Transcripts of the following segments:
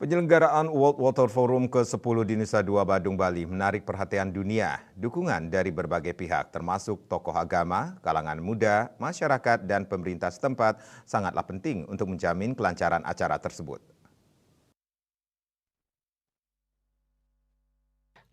Penyelenggaraan World Water Forum ke-10 di Nusa Dua Badung, Bali menarik perhatian dunia. Dukungan dari berbagai pihak termasuk tokoh agama, kalangan muda, masyarakat, dan pemerintah setempat sangatlah penting untuk menjamin kelancaran acara tersebut.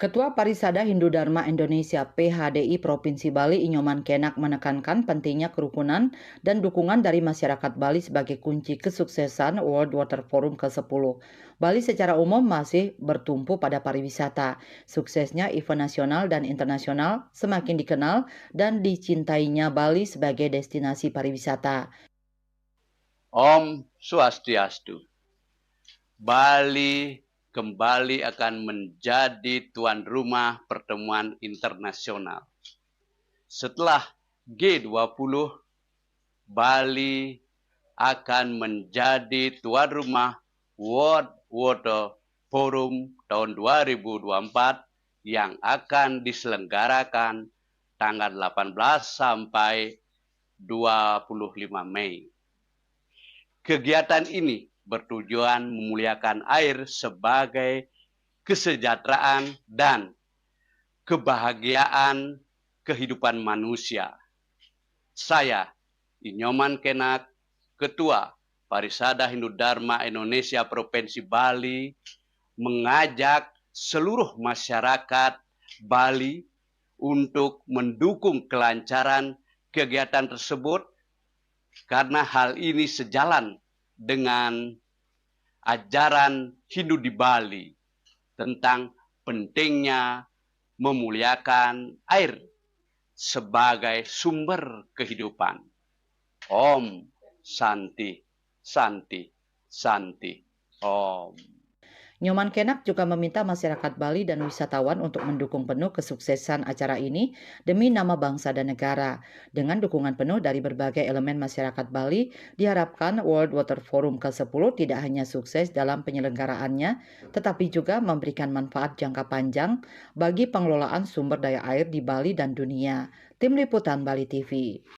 Ketua Parisada Hindu Dharma Indonesia PHDI Provinsi Bali Inyoman Kenak menekankan pentingnya kerukunan dan dukungan dari masyarakat Bali sebagai kunci kesuksesan World Water Forum ke-10. Bali secara umum masih bertumpu pada pariwisata. Suksesnya event nasional dan internasional semakin dikenal dan dicintainya Bali sebagai destinasi pariwisata. Om Swastiastu. Bali kembali akan menjadi tuan rumah pertemuan internasional. Setelah G20, Bali akan menjadi tuan rumah World Water Forum tahun 2024 yang akan diselenggarakan tanggal 18 sampai 25 Mei. Kegiatan ini bertujuan memuliakan air sebagai kesejahteraan dan kebahagiaan kehidupan manusia. Saya, Inyoman Kenak, Ketua Parisada Hindu Dharma Indonesia Provinsi Bali, mengajak seluruh masyarakat Bali untuk mendukung kelancaran kegiatan tersebut karena hal ini sejalan dengan ajaran Hindu di Bali tentang pentingnya memuliakan air sebagai sumber kehidupan. Om Santi, Santi, Santi, Om. Nyoman Kenak juga meminta masyarakat Bali dan wisatawan untuk mendukung penuh kesuksesan acara ini demi nama bangsa dan negara. Dengan dukungan penuh dari berbagai elemen masyarakat Bali, diharapkan World Water Forum ke-10 tidak hanya sukses dalam penyelenggaraannya, tetapi juga memberikan manfaat jangka panjang bagi pengelolaan sumber daya air di Bali dan dunia. Tim Liputan Bali TV.